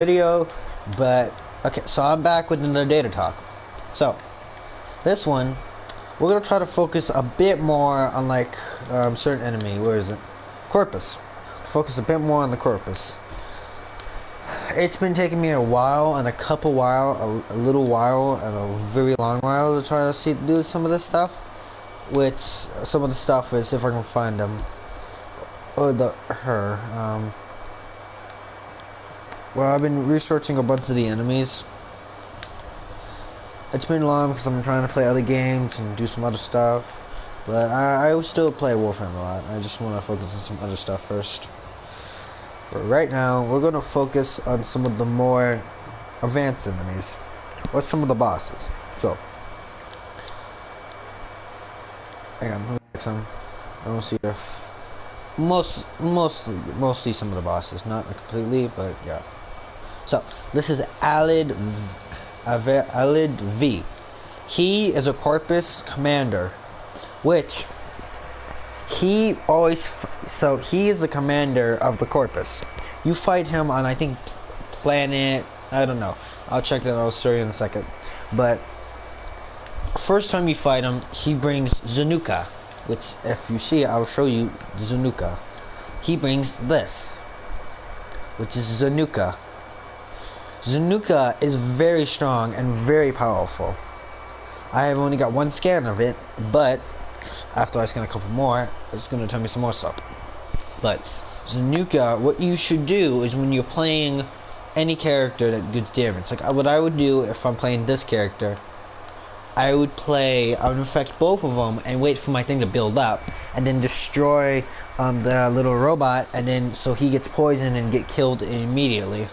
video, but okay, so I'm back with another data talk. So this one, we're gonna try to focus a bit more on like certain enemy. Where is it? Corpus. Focus a bit more on the Corpus. It's been taking me a while and a little while and a very long while to try to do some of this stuff. Which some of the stuff is if I can find them or her. Well, I've been researching a bunch of the enemies. It's been long because I'm trying to play other games and do some other stuff. But I will still play Warframe a lot. I just want to focus on some other stuff first. But right now, we're going to focus on some of the more advanced enemies. Or some of the bosses. So. Hang on, let me get some. I don't see if mostly some of the bosses, not completely, but yeah. So this is Alid V. He is a Corpus commander, which he is the commander of the Corpus. You fight him on, I think, planet, I don't know. I'll check that. I'll show you in a second. But first time you fight him, he brings Zanuka, which if you see it, I'll show you Zanuka. He brings this, which is Zanuka. Zanuka is very strong and very powerful. I have only got one scan of it, but after I scan a couple more, it's going to tell me some more stuff. But Zanuka, what you should do is when you're playing any character that gets damage, like what I would do if I'm playing this character, I would infect both of them and wait for my thing to build up, and then destroy the little robot, and then so he gets poisoned and get killed immediately.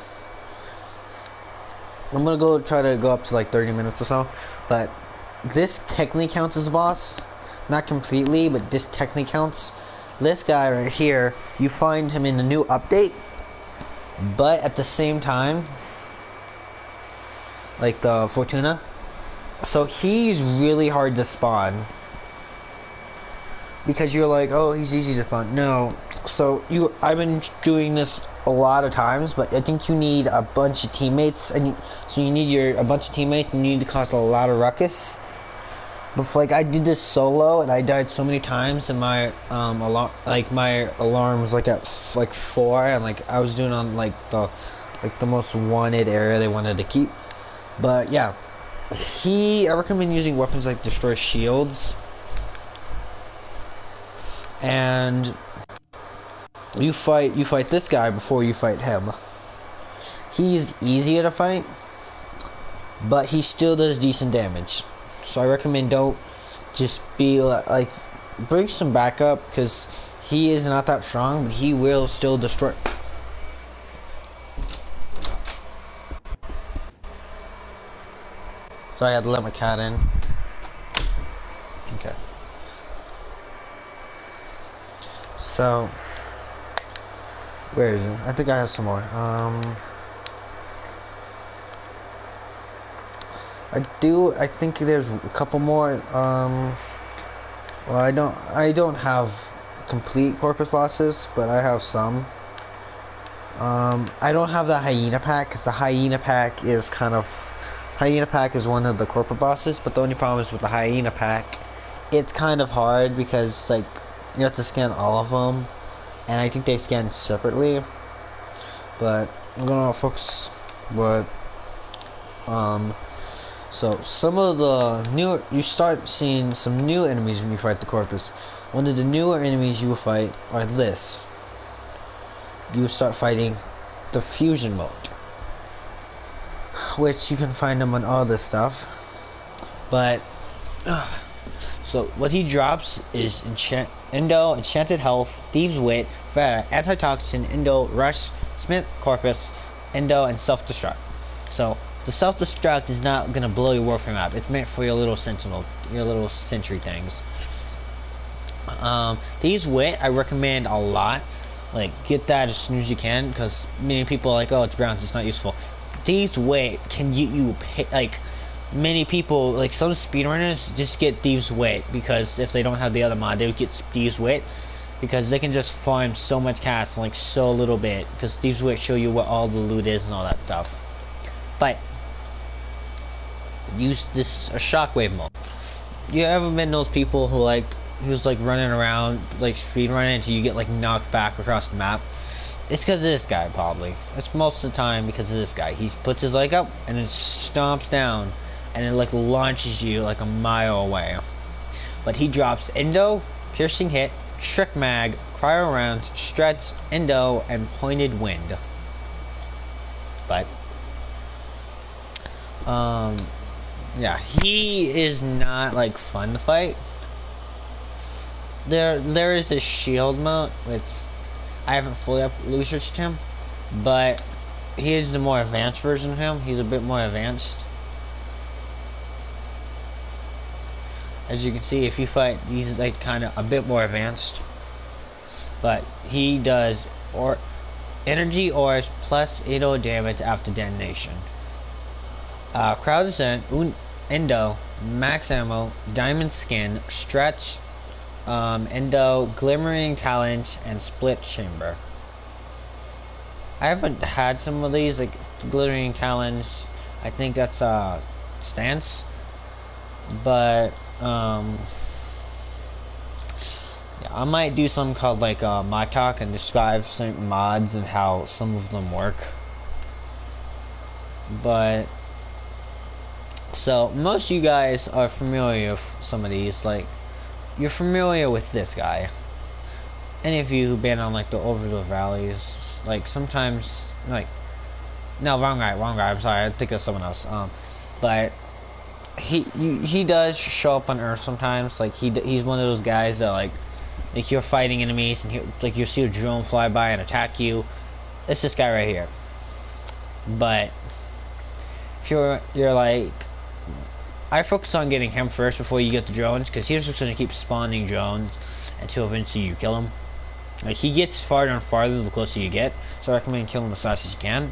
I'm gonna try to go up to like 30 minutes or so, but this technically counts as a boss. Not completely, but this technically counts. This guy right here, you find him in the new update, but at the same time, like the Fortuna. So he's really hard to spawn. Because you're like, oh, he's easy to spawn. No. So I've been doing this a lot of times, but I think you need a bunch of teammates, and so you need a bunch of teammates, and you need to cause a lot of ruckus. But like I did this solo, and I died so many times, and my alarm was like at like 4, and like I was doing on like the most wanted area they wanted to keep. But yeah. I recommend using weapons like destroy shields, and you fight this guy before you fight him. He's easier to fight, but he still does decent damage. So I recommend don't just be like bring some backup, because he is not that strong, but he will still destroy. So I had to let my cat in. Okay. So, where is it? I think I have some more. I think there's a couple more. Well, I don't have complete Corpus bosses, but I have some. I don't have the Hyena pack, because the Hyena pack is Hyena pack is one of the corporate bosses, but the only problem is with the Hyena pack, it's kind of hard because like you have to scan all of them, and I think they scan separately. But I'm gonna focus. But so some of the you start seeing some new enemies when you fight the Corpus. One of the newer enemies you will fight are this. You will start fighting the fusion mode, which you can find them on all this stuff. But so what he drops is Endo, Enchanted Health, Thieves Wit, Antitoxin, Endo, Rush, Smith, Corpus, Endo, and Self-Destruct. So the Self-Destruct is not gonna blow your Warframe up. It's meant for your little sentinel, your little sentry things. Thieves Wit I recommend a lot. Like get that as soon as you can, because many people are like, oh, it's bronze, it's not useful. Thieves Wit can get you, like, many people, like some speedrunners just get Thieves Wit, because if they don't have the other mod, they would get Thieves Wit, because they can just farm so much cash in like so little bit, because these will show you what all the loot is and all that stuff. But use this a shockwave mode. You ever been those people who's like running around like speed running until you get like knocked back across the map? It's because of this guy, probably. It's most of the time because of this guy. He puts his leg up and then stomps down and it like launches you like a mile away. But he drops Endo, Piercing Hit, Trick Mag, Cryo Rounds, Struts, Endo, and Pointed Wind. But yeah, he is not like fun to fight. There is a shield mode, which I haven't fully researched him, but he is the more advanced version of him. He's a bit more advanced. As you can see, if you fight, he's like kind of a bit more advanced. But he does energy ores plus 80 damage after detonation. Crowd Descent, Endo, Max Ammo, Diamond Skin, Stretch, Endo, Glimmering Talent, and Split Chamber. I haven't had some of these, like Glimmering Talents. I think that's Stance. But yeah, I might do something called like mod talk and describe some mods and how some of them work. But so most of you guys are familiar with some of these. Like you're familiar with this guy. Any of you who've been on like the over the valleys, like sometimes like no wrong guy. I'm sorry, I think of someone else. But he does show up on Earth sometimes. Like he's one of those guys that like you're fighting enemies and like you see a drone fly by and attack you. It's this guy right here. But if you're like, I focus on getting him first before you get the drones, because he's just gonna keep spawning drones until eventually you kill him. Like he gets farther and farther the closer you get, so I recommend killing him as fast as you can.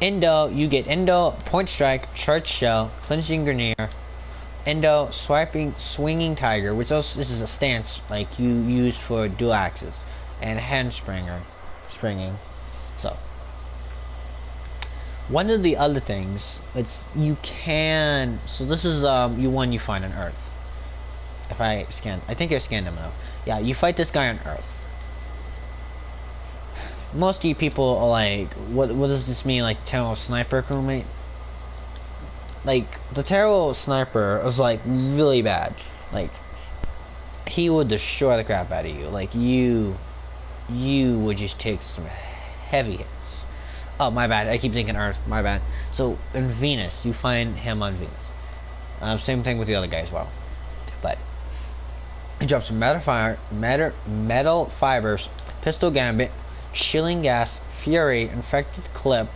Endo, you get Endo, Point Strike, Charged Shell, Cleansing Grenadier, Endo, Swinging Tiger, which also this is a stance like you use for dual axes, and Hand Springing. So one of the other things, it's you can. So this is you find on Earth. If I think I scanned him enough. Yeah, you fight this guy on Earth. Most of you people are like, what does this mean? Like Terror Sniper crewmate? Like the Terror Sniper was like really bad. Like he would destroy the crap out of you. Like you would just take some heavy hits. Oh my bad, I keep thinking Earth. My bad. So in Venus, you find him on Venus. Same thing with the other guy as well. But he drops metal fibers, pistol gambit, chilling gas, fury, infected clip,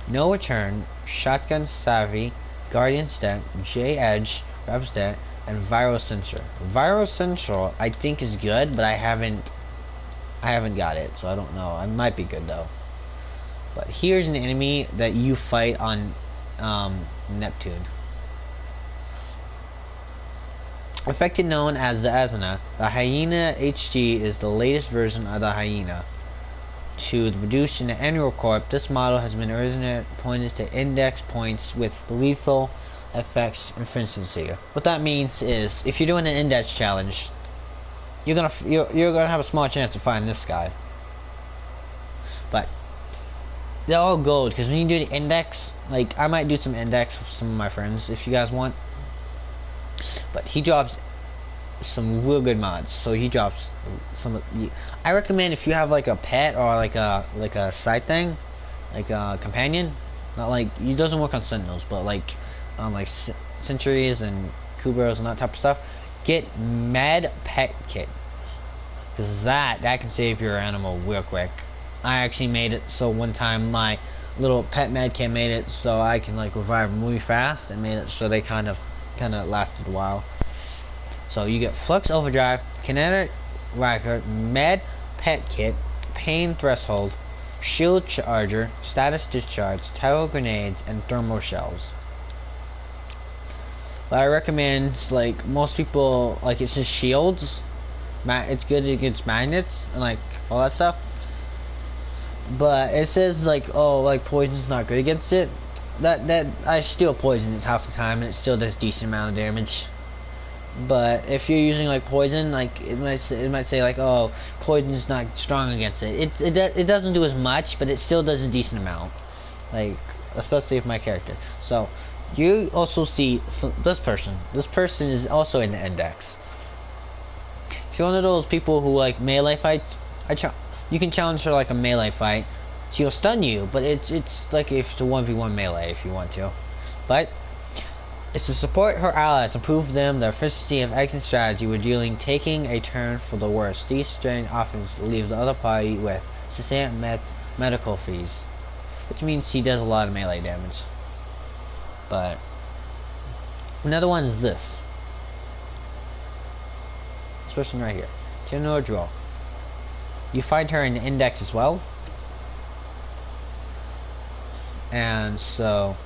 no return, shotgun savvy, guardian stat, J edge, rep stat, and viral sensor. Viral sensor I think is good, but I haven't got it, so I don't know. It might be good though. But here's an enemy that you fight on Neptune. Affected known as the Azana, the Hyena HG is the latest version of the Hyena. To reduce in the annual corp, this model has been originally pointed to index points with lethal effects efficiency. What that means is, if you're doing an index challenge, you're gonna have a small chance of finding this guy. But they're all gold, because when you do the index, like I might do some index with some of my friends if you guys want. But he drops some real good mods. So he drops some. I recommend if you have like a pet or like a side thing, like a companion. Not like it doesn't work on sentinels, but like sentries and kuberos and that type of stuff. Get Med Pet Kit, because that can save your animal real quick. I actually made it so one time my little pet med kit made it so I can like revive them really fast, and made it so they kind of lasted a while. So you get Flux Overdrive, Kinetic Record, Med Pet Kit, Pain Threshold, Shield Charger, Status Discharge, Tower Grenades, and Thermal Shells. But I recommend, like most people, like it's just shields, it's good against magnets and like all that stuff. But it says like, oh, like poison's not good against it. That I steal poison it's half the time and it still does decent amount of damage. But if you're using like poison, like it might say like, oh, poison's not strong against it. It doesn't do as much, but it still does a decent amount. Like especially with my character. So you also see this person. This person is also in the index. If you're one of those people who like melee fights, you can challenge her like a melee fight. She'll stun you, but it's like if it's a 1v1 melee if you want to. But it's to support her allies, improve them the efficiency of exit strategy when dealing, taking a turn for the worse. These strain often leave the other party with sustained medical fees, which means she does a lot of melee damage. But another one is this person right here, General Draw. You find her in the index as well, and so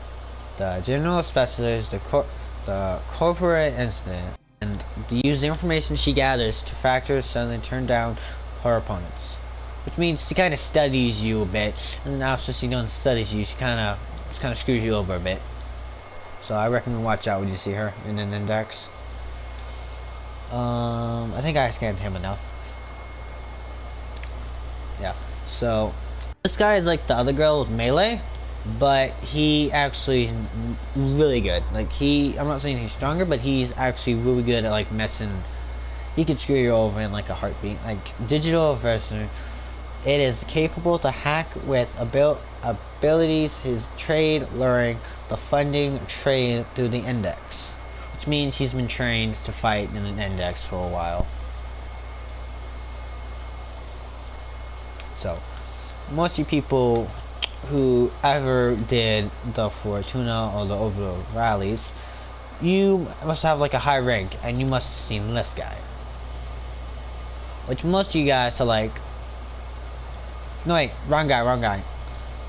the general specializes the corporate incident and use the information she gathers to factor suddenly turn down her opponents, which means she kind of studies you a bit, and then after she done studies you, she kind of screws you over a bit. So I recommend watch out when you see her in an index. I think I scanned him enough. Yeah, so this guy is like the other girl with melee, but he actually is really good. Like I'm not saying he's stronger, but he's actually really good at like messing. He could screw you over in like a heartbeat. Like digital adversary, it is capable to hack with abilities. His trade luring the funding trade through the index, which means he's been trained to fight in an index for a while. So most of you people who ever did the Fortuna or the Orbital rallies, you must have like a high rank, and you must have seen this guy, which most of you guys are like, no wait, wrong guy.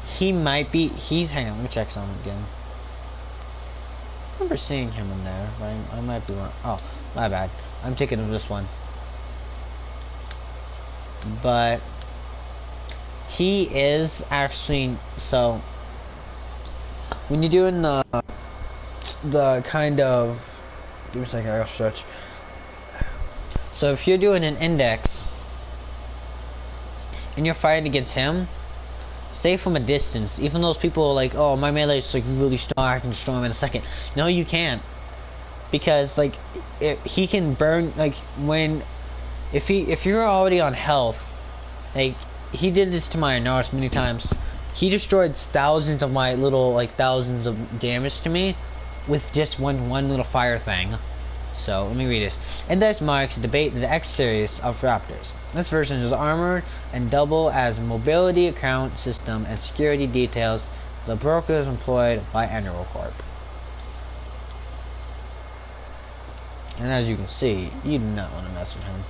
He might be, hang on, let me check something again. I remember seeing him in there, but I might be wrong. Oh, my bad. I'm thinking of this one. But he is actually, so when you're doing the kind of, give me a second, I gotta stretch. So if you're doing an index and you're fighting against him, stay from a distance. Even those people are like, oh, my melee is like really strong, I can destroy him in a second. No, you can't, because like he can burn, like if you're already on health, like he did this to my Anaris many times. He destroyed thousands of my thousands of damage to me with just one little fire thing. So let me read this. Index marks debate the X series of Raptors. This version is armored and double as mobility account system and security details. The brokers employed by Annual Corp. And as you can see, you do not want to mess with him.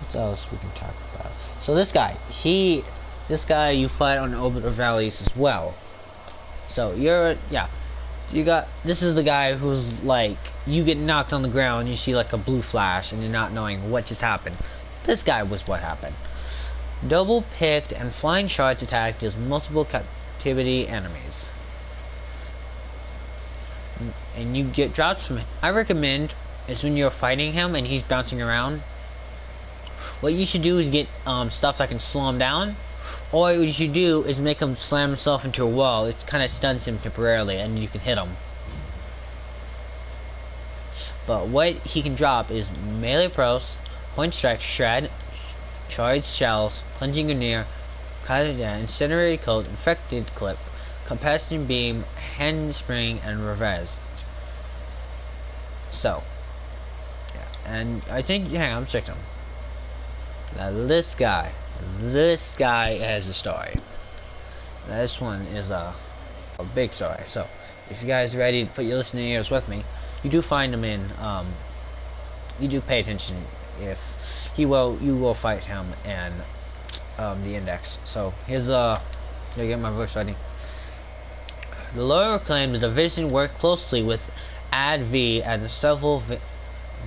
What else we can talk about? So this guy you fight on Orbital Valleys as well. So this is the guy who's like, you get knocked on the ground, you see like a blue flash, and you're not knowing what just happened. This guy was what happened. Double picked and flying shards attack deals multiple captivity enemies, and you get drops from him. I recommend is when you're fighting him and he's bouncing around, what you should do is get stuff that can slow him down, or what you should do is make him slam himself into a wall. It kind of stuns him temporarily and you can hit him. But what he can drop is melee pros, point strike, shred, charged shells, plunging grenade, incinerated coat, infected clip, combustion beam, handspring, and reverse. So and I think, hang on, I'm checking him. Now this guy has a story. Now, this one is a big story. So if you guys are ready to put your listening ears with me, you do find him in, you do pay attention. If you will fight him in the index. So here's, gotta get my voice ready. The lawyer claimed the division worked closely with ADV and several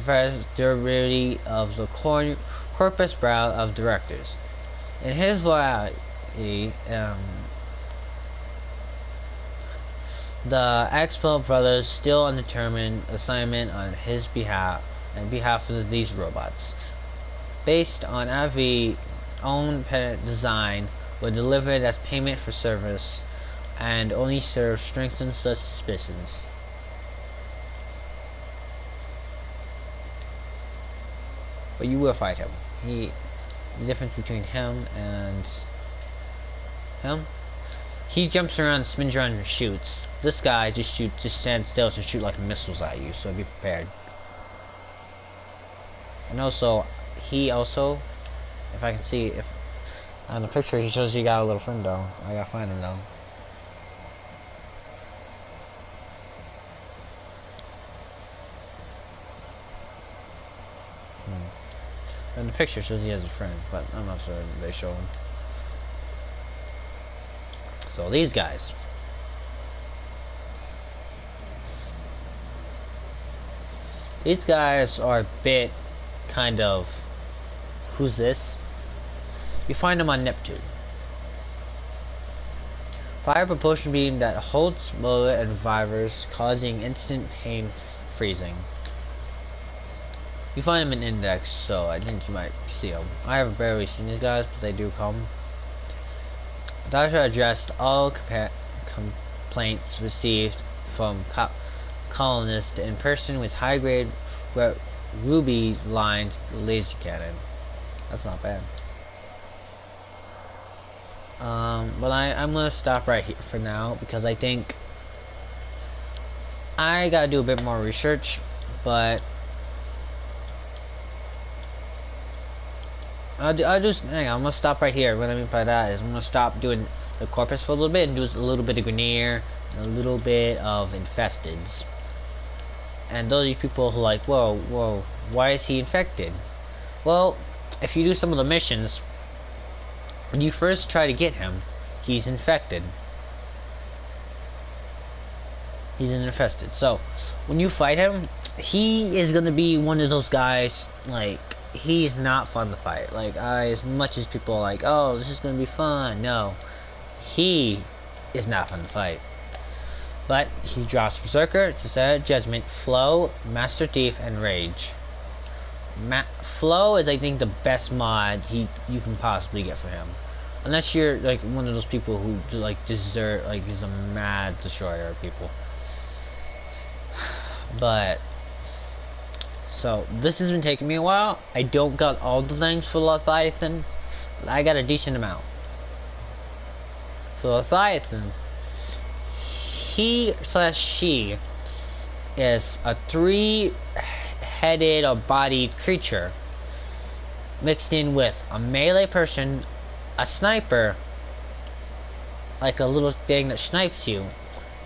variety of the corpus brown of directors. In his variety, the Expel brothers still undetermined assignment on his behalf of these robots, based on AV's own design, were delivered as payment for service, and only serve strengthen such suspicions. But you will fight him. The difference between him and him, he jumps around, spins around, and shoots. This guy just stands still and shoot like missiles at you. So be prepared. And also, if I can see, if on the picture he shows you got a little friend though. I gotta find him though. And the picture shows he has a friend, but I'm not sure they show him. So these guys. These guys are a bit kind of, who's this? You find them on Neptune. Fire propulsion beam that halts motor and vibers, causing instant pain freezing. You find them in Index, so I think you might see them. I have barely seen these guys, but they do come. The doctor addressed all complaints received from colonists in person with high-grade ruby-lined laser cannon. That's not bad. But I'm gonna stop right here for now because I think I gotta do a bit more research, but hang on, I'm gonna stop right here. What I mean by that is I'm gonna stop doing the corpus for a little bit and do a little bit of Grineer and a little bit of Infesteds. And those are you people who are like, whoa, why is he infected? Well, if you do some of the missions, when you first try to get him, he's infected. He's an infested. So, when you fight him, he is gonna be one of those guys, like, he's not fun to fight. Like, as much as people are like, oh, this is gonna be fun. No. He is not fun to fight. But he drops Berserker, Judgment, Flow, Master Thief, and Rage. Flow is, I think, the best mod you can possibly get for him. Unless you're, like, one of those people who, like, desert, like, he's a mad destroyer of people. But, so, this has been taking me a while. I don't got all the things for Leviathan, but I got a decent amount. For Leviathan, he/she is a 3-headed or bodied creature mixed in with a melee person, a sniper, like a little thing that snipes you,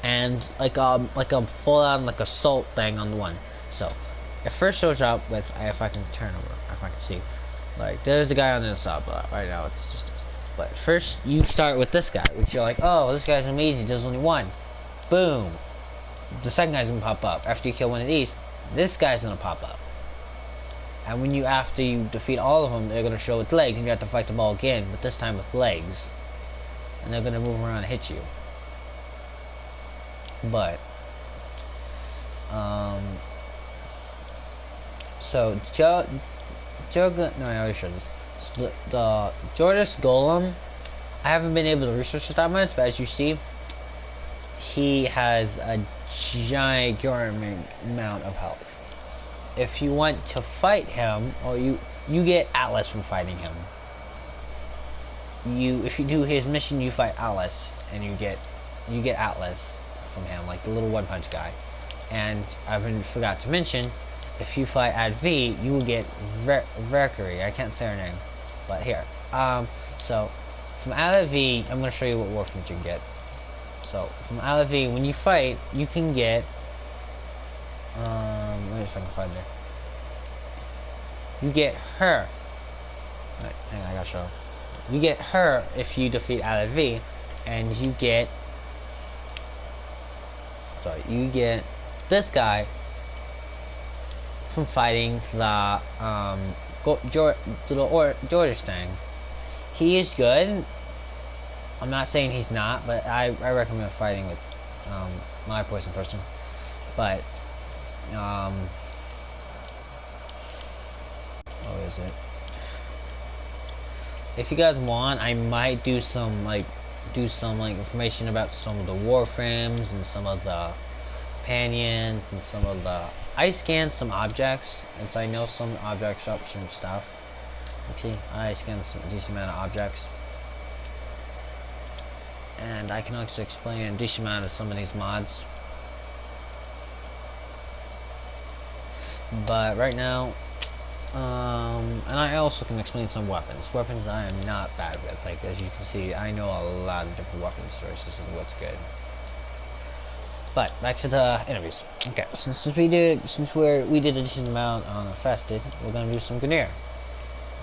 and like a full-on like assault thing on the one. So it first shows up with, if I can turn over, if I can see, like there's a guy on the side, but right now it's just. But first you start with this guy, which you're like, oh, this guy's amazing. There's only one. Boom. The second guy's gonna pop up. After you kill one of these, this guy's gonna pop up. And after you defeat all of them, they're gonna show with legs, and you have to fight them all again, but this time with legs. And they're gonna move around and hit you. But so no, I already showed this. So the Jordas Golem, I haven't been able to research it that much, but as you see, he has a gigantic amount of health. If you want to fight him, or you get Atlas from fighting him. If you do his mission, you fight Atlas, and you get Atlas from him, like the little one-punch guy. And I forgot to mention, if you fight ADV, you will get Valkyrie. I can't say her name, but here. So from ADV, I'm going to show you what Warframe you can get. So from ADV, when you fight, you can get. Let me see if I can find her. You get her. Hang on, I gotta show her. You get her if you defeat ADV, and you get So you get this guy from fighting the Jordistang. He is good. I'm not saying he's not, but I recommend fighting with my poison person. But what is it? If you guys want, I might do some information about some of the warframes and some of the companions and some of the. I scanned some objects, and so I know some objects up some stuff. Let's see, I scanned some decent amount of objects, and I can also explain a decent amount of some of these mods. But right now, and I also can explain some weapons. Weapons I am not bad with. Like, as you can see, I know a lot of different weapons choices and what's good. But back to the interviews. Okay, since we did a decent amount on Infested, we're gonna do some Grineer.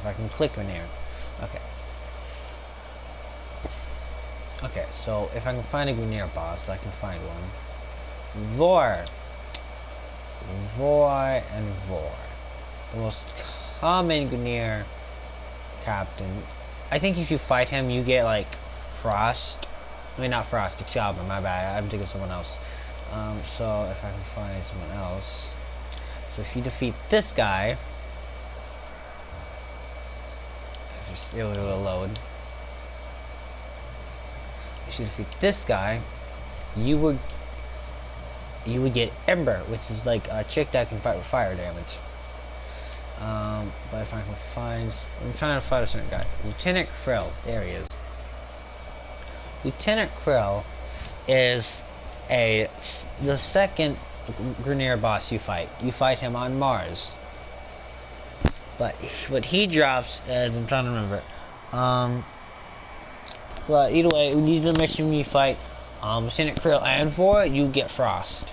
If I can click Grineer. Okay. Okay, so if I can find a Grineer boss, I can find one. Vor and Vor. The most common Grineer captain. I think if you fight him, you get like Frost. I mean, not Frost, Excalibur, my bad. I'm thinking of someone else. So if I can find someone else. So if you defeat this guy, it will load. If you defeat this guy, you would get Ember, which is like a chick that can fight with fire damage. But if I can find, I'm trying to find a certain guy. Lieutenant Krill, there he is. Lieutenant Krill is the second Grineer boss you fight. You fight him on Mars. But what he drops is, I'm trying to remember. But either way, when you do the mission you fight Lieutenant Krill and Vor, you get Frost.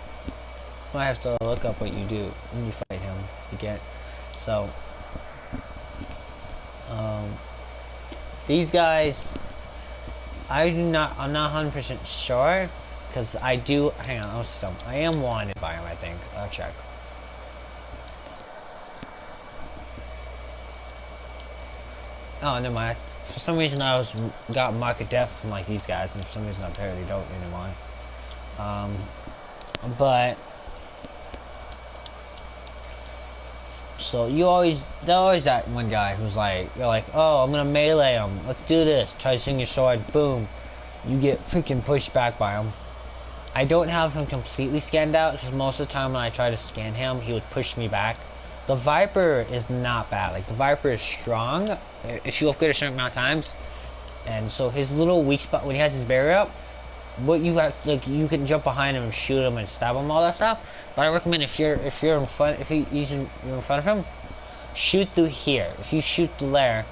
I have to look up what you do when you fight him. You get so. These guys, I'm not 100% sure, because I do. Hang on, I am wanted by him. I think I'll check. Oh, never mind. For some reason, I got mark of death from like these guys, and for some reason, I apparently don't anymore. But so there's always that one guy who's like, you're like, oh, I'm gonna melee him. Let's do this. Try to swing your sword. Boom. You get freaking pushed back by him. I don't have him completely scanned out, because most of the time when I try to scan him, he would push me back. The Viper is not bad. Like, the Viper is strong if you upgrade a certain amount of times. And so his little weak spot, when he has his barrier up, what you have, like, you can jump behind him and shoot him and stab him, all that stuff. But I recommend if you're in front, you're in front of him, shoot through here. If you shoot through there,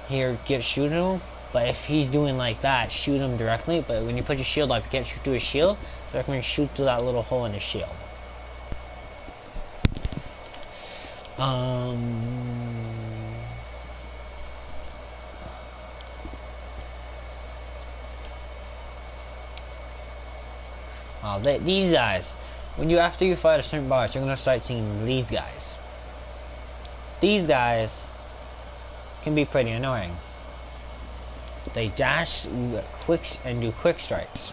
here, shoot him. But if he's doing like that, shoot him directly. But when you put your shield up, you can't shoot through his shield. So I recommend shoot through that little hole in his shield. These guys, after you fight a certain boss, you're gonna start seeing these guys. These guys can be pretty annoying. They dash, and do quick strikes.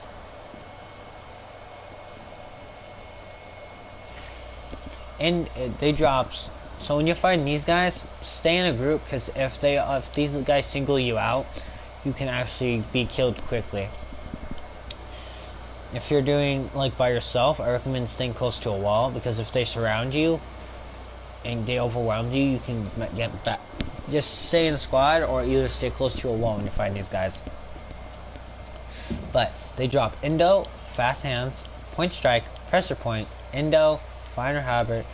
And they drop. So when you're fighting these guys, stay in a group, because if these guys single you out, you can actually be killed quickly. If you're doing like by yourself, I recommend staying close to a wall, because if they surround you and they overwhelm you, you can get back. Just stay in a squad, or either stay close to a wall when you're fighting these guys. But they drop Endo, Fast Hands, Point Strike, Pressure Point, Endo, Finer Habit,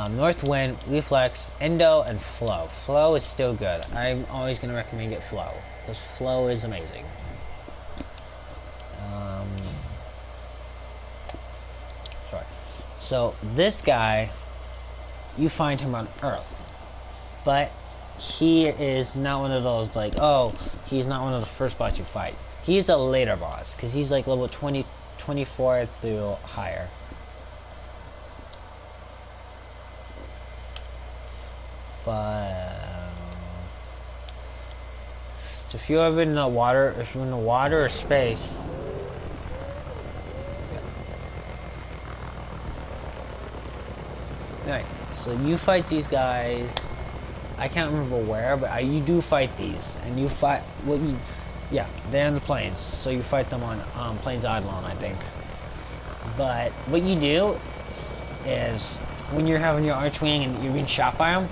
North Wind, Reflex, Endo, and Flow. Flow is still good. I'm always going to recommend get Flow, because Flow is amazing. Sorry. So this guy, you find him on Earth, but he is not one of those like, oh, he's not one of the first boss you fight. He's a later boss, because he's like level 20, 24 through higher. But so if you're ever in the water, if you're in the water or space, right? So you fight these guys. I can't remember where, but you do fight these, and you fight yeah, they're in the plains. So you fight them on Plains Adlon, I think. But what you do is when you're having your Archwing and you're being shot by them,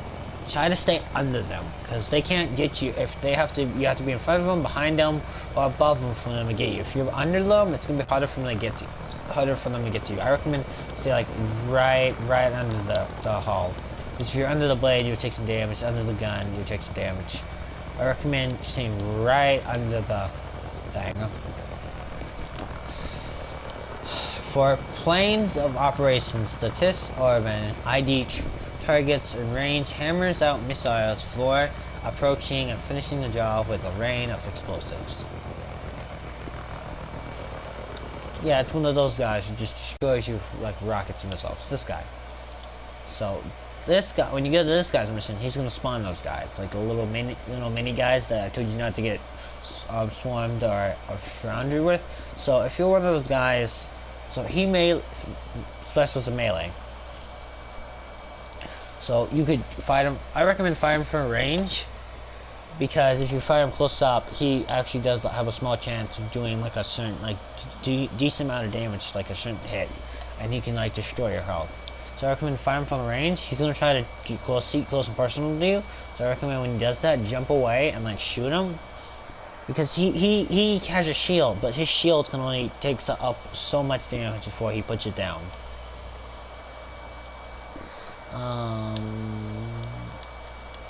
try to stay under them, because they can't get you. If they have to, you have to be in front of them, behind them, or above them for them to get you. If you're under them, it's gonna be harder for them to get to you. I recommend stay like right under the hull. Because if you're under the blade, you'll take some damage. Under the gun, you'll take some damage. I recommend staying right under the thing. For planes of operations, the TIS Orban ID targets in range, hammers out missiles for approaching and finishing the job with a rain of explosives. Yeah, it's one of those guys who just destroys you like rockets and missiles. This guy. So this guy, when you get to this guy's mission, he's gonna spawn those guys, like the little mini guys that I told you not to get swarmed or surrounded with. So if you're one of those guys, so he specialist in melee. So you could fight him. I recommend fighting from range, because if you fight him close up, he actually does have a small chance of doing like a certain, like decent amount of damage, like a certain hit, and he can like destroy your health. So I recommend fighting from range. He's gonna try to get close and personal to you. So I recommend when he does that, jump away and like shoot him, because he has a shield, but his shield can only take up so much damage before he puts it down.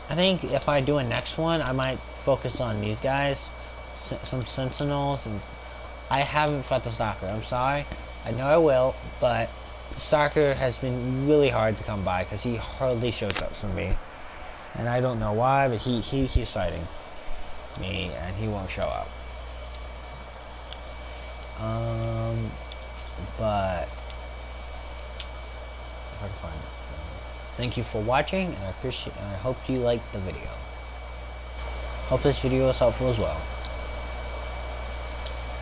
I think if I do a next one, I might focus on these guys, some sentinels, and I haven't fought the Stalker. I'm sorry. I know I will, but the Stalker has been really hard to come by because he hardly shows up for me, and I don't know why, but he keeps fighting me and he won't show up. But if I can find it. Thank you for watching, and I hope you liked the video. Hope this video was helpful as well.